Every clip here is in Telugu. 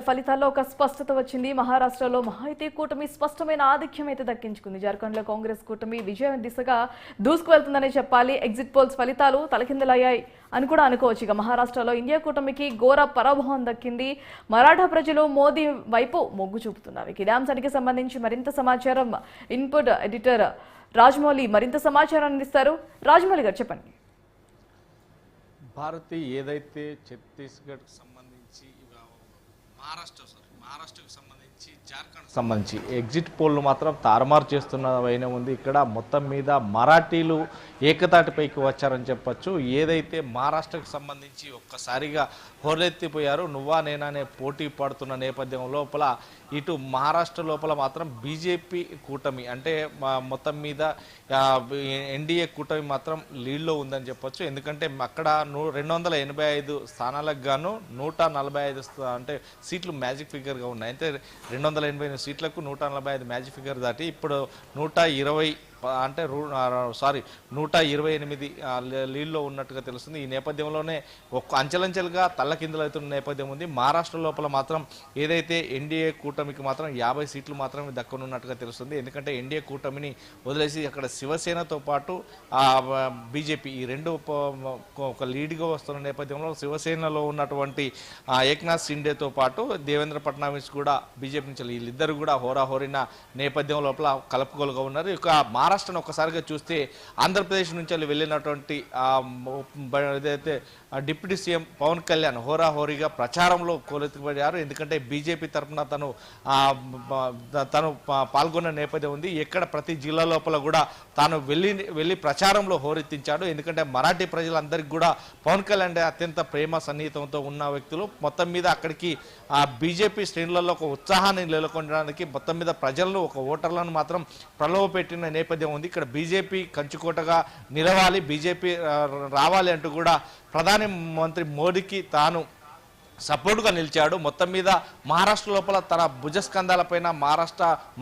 ఫలితాల్లో ఒక స్పష్టత వచ్చింది. మహారాష్ట్రలో మహాయితీ కూటమి స్పష్టమైన ఆధిక్యం అయితే దక్కించుకుంది. జార్ఖండ్లో కాంగ్రెస్ కూటమి విజయం దిశగా దూసుకువెళ్తుందనే చెప్పాలి. ఎగ్జిట్ పోల్స్ ఫలితాలు తలకిందులయ్యాయి అని కూడా అనుకోవచ్చు. ఇక మహారాష్ట్రలో ఇండియా కూటమికి ఘోర పరాభవం దక్కింది. మరాఠా ప్రజలు మోదీ వైపు మొగ్గు చూపుతున్నారు. ఇదే అంశానికి సంబంధించి మరింత సమాచారం ఇన్పుట్ ఎడిటర్ రాజమౌళి మరింత సమాచారాన్ని అందిస్తారు. రాజమౌళి గారు చెప్పండి. భారతి ఏదైతే ఛత్తీస్గఢ్ సంబంధించి మహారాష్ట్రకు సంబంధించి జార్ఖండ్ సంబంధించి ఎగ్జిట్ పోల్ను మాత్రం తారుమారు చేస్తున్న వైనం ఉంది. ఇక్కడ మొత్తం మీద మరాఠీలు ఏకతాటిపైకి వచ్చారని చెప్పొచ్చు. ఏదైతే మహారాష్ట్రకు సంబంధించి ఒక్కసారిగా హోరెత్తిపోయారు, నువ్వా నేనా అనే పోటీ పడుతున్న నేపథ్యం లోపల ఇటు మహారాష్ట్ర లోపల మాత్రం బీజేపీ కూటమి అంటే మొత్తం మీద ఎన్డీఏ కూటమి మాత్రం లీడ్లో ఉందని చెప్పొచ్చు. ఎందుకంటే అక్కడ 285 స్థానాలకు గాను 145 అంటే సీట్లు మ్యాజిక్ ఫిగర్గా ఉన్నాయి. అయితే 285 సీట్లకు 145 మ్యాజిక్ ఫిగర్ దాటి ఇప్పుడు 120 అంటే 128 లీడ్లో ఉన్నట్టుగా తెలుస్తుంది. ఈ నేపథ్యంలోనే అంచెలంచెలుగా తల్లకిందులవుతున్న నేపథ్యం ఉంది. మహారాష్ట్ర లోపల మాత్రం ఏదైతే ఎన్డీఏ కూటమికి మాత్రం 50 సీట్లు మాత్రమే దక్కనున్నట్టుగా తెలుస్తుంది. ఎందుకంటే ఎన్డీఏ కూటమిని వదిలేసి అక్కడ శివసేనతో పాటు బీజేపీ ఈ రెండు ఒక లీడ్గా వస్తున్న నేపథ్యంలో శివసేనలో ఉన్నటువంటి ఏక్నాథ్ షిండేతో పాటు దేవేంద్ర ఫడ్నవీస్ కూడా బీజేపీ నుంచి వీళ్ళిద్దరు కూడా హోరాహోరిన నేపథ్యం లోపల కలుపుకోలుగా ఉన్నారు. ఇక మహారాష్ట్రను ఒక్కసారిగా చూస్తే ఆంధ్రప్రదేశ్ నుంచి వెళ్ళినటువంటి ఏదైతే డిప్యూటీ సీఎం పవన్ కళ్యాణ్ హోరాహోరీగా ప్రచారంలో కోలెత్తిపడ్డారు. ఎందుకంటే బీజేపీ తరఫున తను పాల్గొన్న నేపథ్యం ఉంది. ఎక్కడ ప్రతి జిల్లా లోపల కూడా తాను వెళ్ళి ప్రచారంలో హోరెత్తించాడు. ఎందుకంటే మరాఠీ ప్రజలందరికీ కూడా పవన్ కళ్యాణ్ అత్యంత ప్రేమ సన్నిహితంతో ఉన్న వ్యక్తులు. మొత్తం మీద అక్కడికి బీజేపీ శ్రేణులలో ఒక ఉత్సాహాన్ని నెలకొనడానికి మొత్తం మీద ప్రజలను ఒక ఓటర్లను మాత్రం ప్రలోభ పెట్టిన నేపథ్యం ఉంది. ఇక్కడ బీజేపీ కంచుకోటగా నిలవాలి, బీజేపీ రావాలి అంటూ కూడా ప్రధాని మంత్రి మోడీకి తాను సపోర్టుగా నిలిచాడు. మొత్తం మీద మహారాష్ట్ర లోపల తన భుజస్కంధాలపైన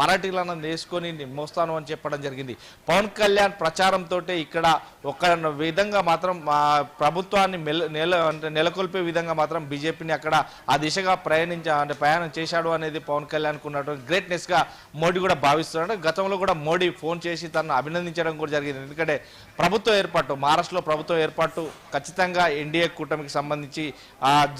మరాఠీలను వేసుకొని మోస్తాను అని చెప్పడం జరిగింది. పవన్ కళ్యాణ్ ప్రచారంతో ఇక్కడ ఒక విధంగా మాత్రం ప్రభుత్వాన్ని నెలకొల్పే విధంగా మాత్రం బీజేపీని అక్కడ ఆ దిశగా ప్రయాణం చేశాడు అనేది పవన్ కళ్యాణ్కు ఉన్నటువంటి గ్రేట్నెస్గా మోడీ కూడా భావిస్తున్నాడు. గతంలో కూడా మోడీ ఫోన్ చేసి తనను అభినందించడం కూడా జరిగింది. ఎందుకంటే మహారాష్ట్రలో ప్రభుత్వం ఏర్పాటు ఖచ్చితంగా ఎన్డీఏ కూటమికి సంబంధించి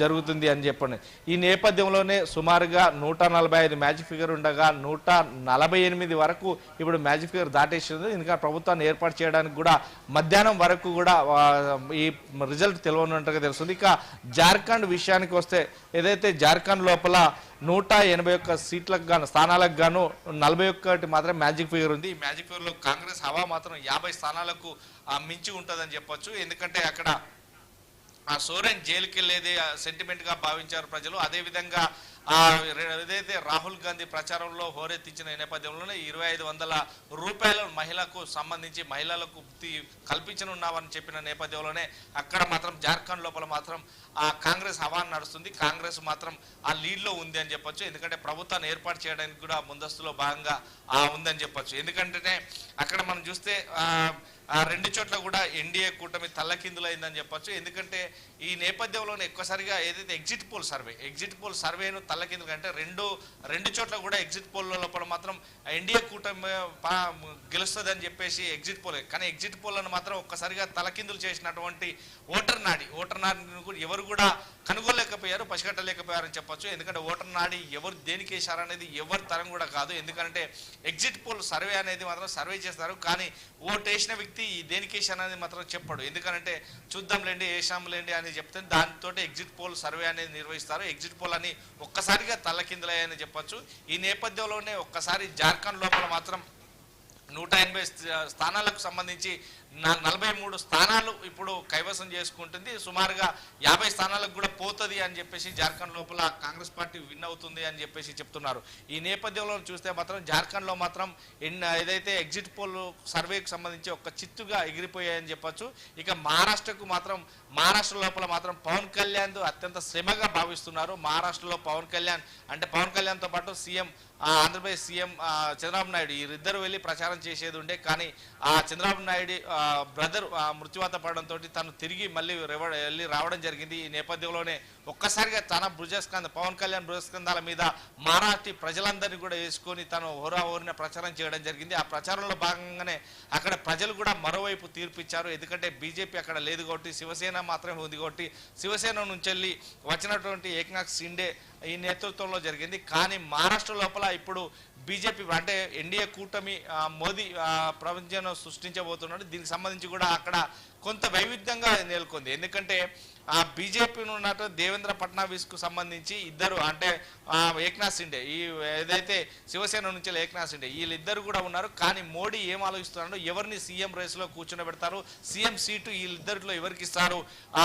జరుగుతుంది అని చెప్పండి. ఈ నేపథ్యంలోనే సుమారుగా 145 మ్యాజిక్ ఫిగర్ ఉండగా 148 వరకు ఇప్పుడు మ్యాజిక్ ఫిగర్ దాటేసింది. ఇంకా ప్రభుత్వాన్ని ఏర్పాటు చేయడానికి కూడా మధ్యాహ్నం వరకు కూడా ఈ రిజల్ట్ తెలియనున్నట్టుగా తెలుస్తుంది. ఇక జార్ఖండ్ విషయానికి వస్తే ఏదైతే జార్ఖండ్ లోపల 181 స్థానాలకు గాను 41 మాత్రం మ్యాజిక్ ఫిగర్ ఉంది. ఈ మ్యాజిక్ ఫిగర్లో కాంగ్రెస్ హవా మాత్రం 50 స్థానాలకు మించి ఉంటుందని చెప్పొచ్చు. ఎందుకంటే అక్కడ సోరెన్ జైలుకి వెళ్ళేది సెంటిమెంట్గా భావించారు ప్రజలు. అదేవిధంగా ఏదైతే రాహుల్ గాంధీ ప్రచారంలో హోరెత్తించిన నేపథ్యంలోనే 2500 రూపాయల మహిళలకు సంబంధించి మహిళలకు కల్పించనున్నామని చెప్పిన నేపథ్యంలోనే అక్కడ మాత్రం జార్ఖండ్ లోపల మాత్రం కాంగ్రెస్ హవాన్ నడుస్తుంది. కాంగ్రెస్ మాత్రం ఆ లీడ్లో ఉంది అని చెప్పొచ్చు. ఎందుకంటే ప్రభుత్వాన్ని ఏర్పాటు చేయడానికి కూడా ముందస్తులో భాగంగా ఉందని చెప్పొచ్చు. ఎందుకంటే అక్కడ మనం చూస్తే రెండు చోట్ల కూడా ఎన్డీఏ కూటమి తల్లకిందులైందని చెప్పొచ్చు. ఎందుకంటే ఈ నేపథ్యంలోనే ఎక్కువసారిగా ఏదైతే ఎగ్జిట్ పోల్ సర్వేను తల్లకిందులు అంటే రెండు చోట్ల కూడా ఎగ్జిట్ పోల్ లోపల మాత్రం ఎన్డీఏ కూటమి గెలుస్తుందని చెప్పేసి ఎగ్జిట్ పోల్, కానీ ఎగ్జిట్ పోల్లను మాత్రం ఒక్కసారిగా తలకిందులు చేసినటువంటి ఓటర్ నాడిని కూడా ఎవరు కూడా కనుగొనలేకపోయారు, పసిగట్టలేకపోయారని చెప్పొచ్చు. ఎందుకంటే ఓటర్ నాడి ఎవరు దేనికి వేశారనేది ఎవరి తరం కూడా కాదు. ఎందుకంటే ఎగ్జిట్ పోల్ సర్వే అనేది మాత్రం సర్వే చేస్తారు, కానీ ఓటేసిన వ్యక్తి దేనికి వేశారు అనేది మాత్రం చెప్పాడు. ఎందుకంటే చూద్దాంలేండి వేసాంలేండి అని చెప్తే దానితో ఎగ్జిట్ పోల్ సర్వే అనేది నిర్వహిస్తారు. ఎగ్జిట్ పోల్ అని ఒక్కసారిగా తల్లకిందులయ్యాయని చెప్పొచ్చు. ఈ నేపథ్యంలోనే ఒక్కసారి జార్ఖండ్ లోపల మాత్రం 180 స్థానాలకు సంబంధించి 43 స్థానాలు ఇప్పుడు కైవసం చేసుకుంటుంది. సుమారుగా 50 స్థానాలకు కూడా పోతుంది అని చెప్పేసి జార్ఖండ్ లోపల కాంగ్రెస్ పార్టీ విన్ అవుతుంది అని చెప్పేసి చెప్తున్నారు. ఈ నేపథ్యంలో చూస్తే మాత్రం జార్ఖండ్లో మాత్రం ఏదైతే ఎగ్జిట్ పోల్ సర్వేకి సంబంధించి ఒక చిత్తుగా ఎగిరిపోయాయని చెప్పొచ్చు. ఇక మహారాష్ట్ర లోపల మాత్రం పవన్ కళ్యాణ్ అత్యంత శ్రమగా భావిస్తున్నారు. మహారాష్ట్రలో పవన్ కళ్యాణ్తో పాటు ఆంధ్రప్రదేశ్ సీఎం చంద్రబాబు నాయుడు వీరిద్దరు వెళ్ళి ప్రచారం చేసేది ఉండే, కానీ చంద్రబాబు నాయుడు బ్రదర్ మృత్యువాత పడడంతో తను తిరిగి మళ్ళీ వెళ్ళి రావడం జరిగింది. ఈ నేపథ్యంలోనే ఒక్కసారిగా తన పవన్ కళ్యాణ్ భుజస్కంధాల మీద మరాఠీ ప్రజలందరినీ కూడా వేసుకొని తను హోరాహోరిన ప్రచారం చేయడం జరిగింది. ఆ ప్రచారంలో భాగంగానే అక్కడ ప్రజలు కూడా మరోవైపు తీర్పిచ్చారు. ఎందుకంటే బీజేపీ అక్కడ లేదు కాబట్టి శివసేన మాత్రమే ఉంది కాబట్టి శివసేన నుంచి వెళ్ళి వచ్చినటువంటి ఏక్నాథ్ షిండే ఈ నేతృత్వంలో జరిగింది. కానీ మహారాష్ట్ర లోపల ఇప్పుడు బీజేపీ అంటే ఎన్డీఏ కూటమి మోదీ ప్రపంచంలో సృష్టించబోతున్నాడు. దీనికి సంబంధించి కూడా అక్కడ కొంత వైవిధ్యంగా నెలకొంది. ఎందుకంటే ఆ బీజేపీ ఉన్నట్టు దేవేంద్ర ఫడ్నవీస్ కు సంబంధించి ఇద్దరు అంటే ఏక్నాథ్ షిండే ఈ ఏదైతే శివసేన నుంచి ఏక్నాథ్ షిండే వీళ్ళిద్దరు కూడా ఉన్నారు. కానీ మోడీ ఏం ఆలోచిస్తున్నాడు, ఎవరిని సీఎం రేస్ లో కూర్చోబెడతారు, సీఎం సీటు వీళ్ళిద్దరిలో ఎవరికి ఇస్తారు, ఆ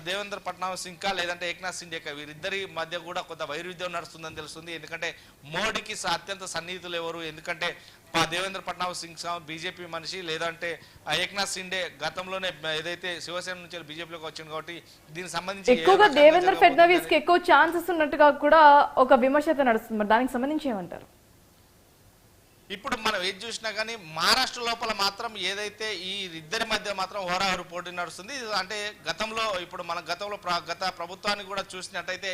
దేవేంద్ర ఫడ్నవీస్ ఇంకా లేదంటే ఏక్నాథ్ షిండే వీరిద్దరి మధ్య కూడా కొంత వైరుధ్యం నడుస్తుందని తెలుస్తుంది. ఎందుకంటే మోడీకి అత్యంత సన్నిహితులు ఎవరు, ఎందుకంటే దేవేంద్ర ఫడ్నవీస్ బీజేపీ మనిషి, లేదంటే ఏక్నాథ్ షిండే గతంలోనే ఏదైతే శివసేన నుంచి బీజేపీలోకి వచ్చింది కాబట్టి దీనికి సంబంధించి ఎక్కువగా దేవేంద్ర ఫడ్నవీస్ కి ఎక్కువ ఛాన్సెస్ ఉన్నట్టుగా కూడా ఒక విమర్శ నడుస్తుంది. మరి దానికి సంబంధించి ఏమంటారు? ఇప్పుడు మనం ఏది చూసినా కానీ మహారాష్ట్ర లోపల మాత్రం ఏదైతే ఈ ఇద్దరి మధ్య మాత్రం హోరాహోరు పోటీ నడుస్తుంది. అంటే గతంలో ఇప్పుడు మన గత ప్రభుత్వాన్ని కూడా చూసినట్టయితే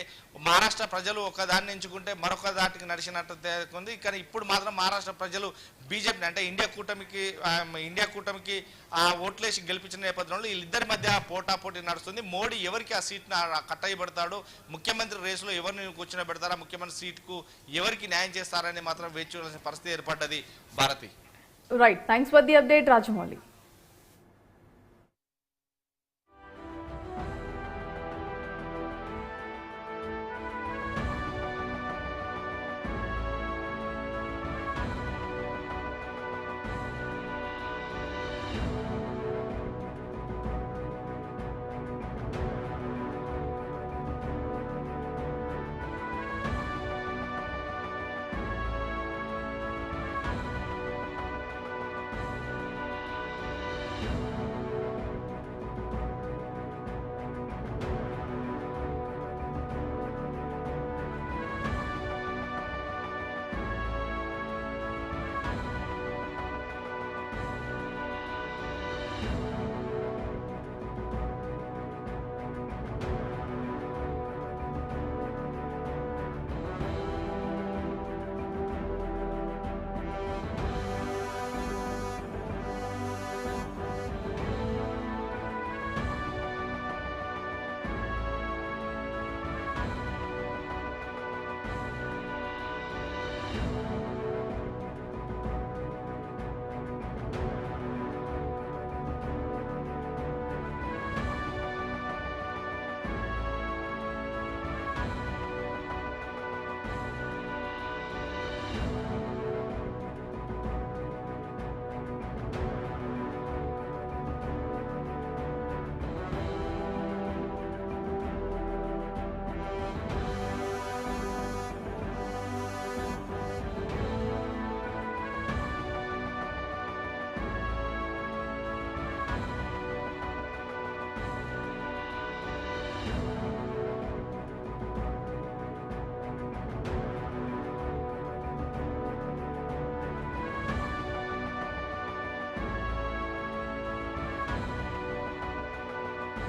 మహారాష్ట్ర ప్రజలు ఒక దాన్ని ఎంచుకుంటే మరొక దాటికి నడిచినట్టు ఉంది. కానీ ఇప్పుడు మాత్రం మహారాష్ట్ర ప్రజలు బీజేపీ అంటే ఇండియా కూటమికి ఓట్లేసి గెలిపించిన నేపథ్యంలో వీళ్ళిద్దరి మధ్య పోటాపోటీ నడుస్తుంది. మోడీ ఎవరికి ఆ సీట్ను కట్టయిబడతాడు, ముఖ్యమంత్రి రేసులో ఎవరిని కూర్చోబెడతారా, ముఖ్యమంత్రి సీటుకు ఎవరికి న్యాయం చేస్తారని మాత్రం వేచి చూడాల్సిన పరిస్థితి ఏర్పడ్డది Bharathi. Right, thanks for the update Rajamouli.